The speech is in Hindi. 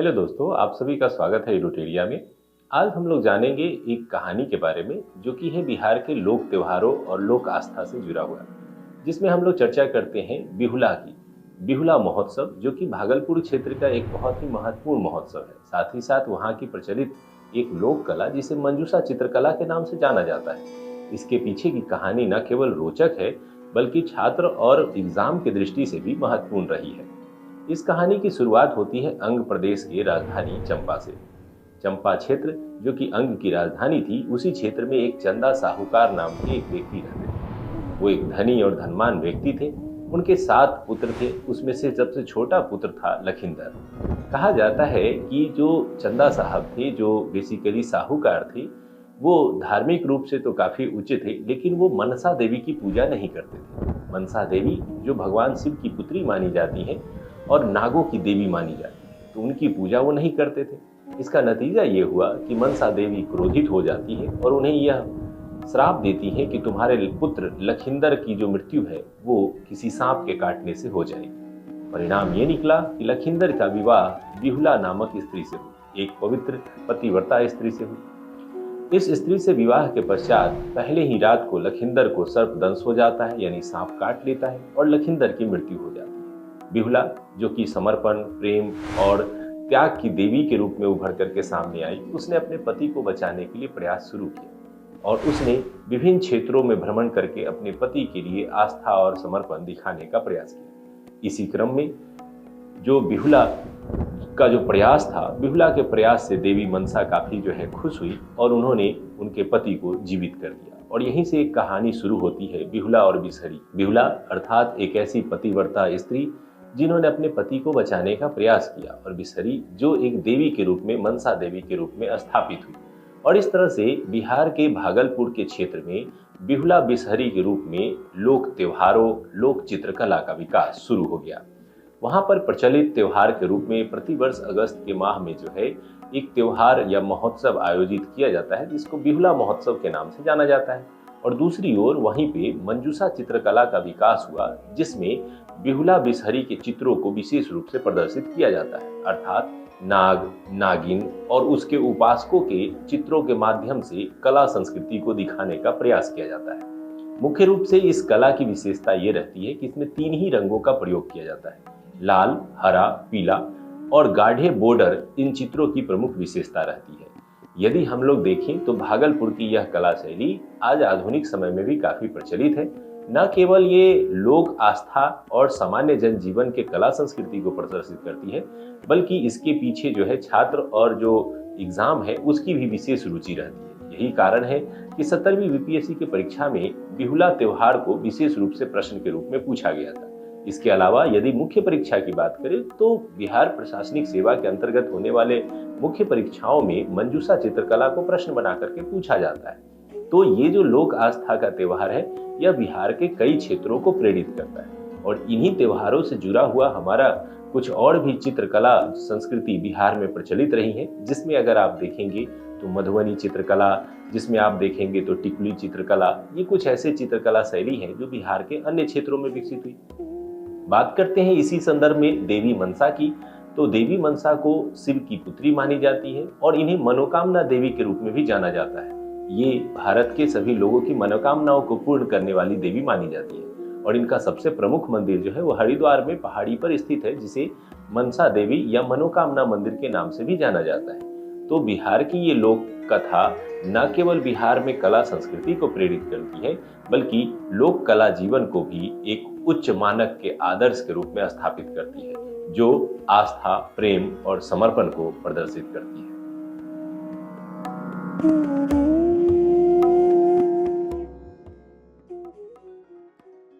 हेलो दोस्तों, आप सभी का स्वागत है एडुटेरिया में। आज हम लोग जानेंगे एक कहानी के बारे में जो कि है बिहार के लोक त्योहारों और लोक आस्था से जुड़ा हुआ, जिसमें हम लोग चर्चा करते हैं बिहुला की। बिहुला महोत्सव जो कि भागलपुर क्षेत्र का एक बहुत ही महत्वपूर्ण महोत्सव है। साथ ही साथ वहाँ की प्रचलित एक लोक कला जिसे मंजूषा चित्रकला के नाम से जाना जाता है। इसके पीछे की कहानी न केवल रोचक है बल्कि छात्र और एग्जाम की दृष्टि से भी महत्वपूर्ण रही है। इस कहानी की शुरुआत होती है अंग प्रदेश की राजधानी चंपा से। चंपा क्षेत्र जो कि अंग की राजधानी थी, उसी क्षेत्र में एक चंदा साहूकार नाम के एक व्यक्ति रहते थे। वो एक धनी और धनवान व्यक्ति थे। उनके 7 पुत्र थे, उसमें से सबसे छोटा पुत्र था लखिंदर। कहा जाता है कि जो चंदा साहब थे, जो बेसिकली साहूकार थे, वो धार्मिक रूप से तो काफी उच्च थे, लेकिन वो मनसा देवी की पूजा नहीं करते थे। मनसा देवी जो भगवान शिव की पुत्री मानी जाती है और नागों की देवी मानी जाती है, तो उनकी पूजा वो नहीं करते थे। इसका नतीजा ये हुआ कि मनसा देवी क्रोधित हो जाती है और उन्हें यह श्राप देती है कि तुम्हारे पुत्र लखिंदर की जो मृत्यु है वो किसी सांप के काटने से हो जाएगी। परिणाम ये निकला कि लखिंदर का विवाह बिहुला नामक स्त्री से हुआ, एक पवित्र पतिव्रता स्त्री से हुआ। इस स्त्री से विवाह के पश्चात पहले ही रात को लखिंदर को सर्पदंश हो जाता है, यानी सांप काट लेता है और लखिंदर की मृत्यु हो जाती है। बिहुला जो कि समर्पण, प्रेम और त्याग की देवी के रूप में उभर करके सामने आई, उसने अपने पति को बचाने के लिए प्रयास शुरू किया और उसने विभिन्न क्षेत्रों में भ्रमण करके अपने पति के लिए आस्था और समर्पण दिखाने का प्रयास किया। इसी क्रम में जो बिहुला का जो प्रयास था, बिहुला के प्रयास से देवी मनसा काफी खुश हुई और उन्होंने उनके पति को जीवित कर दिया। और यहीं से एक कहानी शुरू होती है, बिहुला और बिसहरी। बिहुला अर्थात एक ऐसी पतिव्रता स्त्री जिन्होंने अपने पति को बचाने का प्रयास किया, और बिसहरी जो एक देवी के रूप में, मनसा देवी के रूप में स्थापित हुई। और इस तरह से बिहार के भागलपुर के क्षेत्र में बिहुला बिसहरी के रूप में लोक त्योहारों, लोक चित्रकला का विकास शुरू हो गया। वहां पर प्रचलित त्योहार के रूप में प्रतिवर्ष अगस्त के माह में एक त्योहार या महोत्सव आयोजित किया जाता है, जिसको बिहुला महोत्सव के नाम से जाना जाता है। और दूसरी ओर वहीं पे मंजूषा चित्रकला का विकास हुआ, जिसमें बिहुला बिसहरी के चित्रों को विशेष रूप से प्रदर्शित किया जाता है, अर्थात नाग, नागिन और उसके उपासकों के चित्रों के माध्यम से कला संस्कृति को दिखाने का प्रयास किया जाता है। मुख्य रूप से इस कला की विशेषता ये रहती है कि इसमें 3 ही रंगों का प्रयोग किया जाता है, लाल, हरा, पीला, और गाढ़े बॉर्डर इन चित्रों की प्रमुख विशेषता रहती है। यदि हम लोग देखें तो भागलपुर की यह कला शैली आज आधुनिक समय में भी काफी प्रचलित है। न केवल ये लोक आस्था और सामान्य जनजीवन के कला संस्कृति को प्रदर्शित करती है, बल्कि इसके पीछे छात्र और जो एग्जाम है उसकी भी विशेष रुचि रहती है। यही कारण है कि 17वीं बीपीएससी की परीक्षा में बिहुला त्योहार को विशेष रूप से प्रश्न के रूप में पूछा गया था। इसके अलावा यदि मुख्य परीक्षा की बात करें तो बिहार प्रशासनिक सेवा के अंतर्गत होने वाले मुख्य परीक्षाओं में मंजूषा चित्रकला को प्रश्न बना करके पूछा जाता है। तो ये जो लोक आस्था का त्योहार है, यह बिहार के कई क्षेत्रों को प्रेरित करता है। और इन्हीं त्योहारों से जुड़ा हुआ हमारा कुछ और भी चित्रकला संस्कृति बिहार में प्रचलित रही है, जिसमें अगर आप देखेंगे तो मधुबनी चित्रकला, जिसमें आप देखेंगे तो टिकुली चित्रकला, ये कुछ ऐसे चित्रकला शैली है जो बिहार के अन्य क्षेत्रों में विकसित हुई। बात करते हैं इसी संदर्भ में देवी मनसा की, तो देवी मनसा को शिव की पुत्री मानी जाती है और इन्हें मनोकामना देवी के रूप में भी जाना जाता है। ये भारत के सभी लोगों की मनोकामनाओं को पूर्ण करने वाली देवी मानी जाती है। और इनका सबसे प्रमुख मंदिर वो हरिद्वार में पहाड़ी पर स्थित है, जिसे मनसा देवी या मनोकामना मंदिर के नाम से भी जाना जाता है। तो बिहार की ये लोक कथा न केवल बिहार में कला संस्कृति को प्रेरित करती है, बल्कि लोक कला जीवन को भी एक उच्च मानक के आदर्श के रूप में स्थापित करती है, जो आस्था, प्रेम और समर्पण को प्रदर्शित करती है।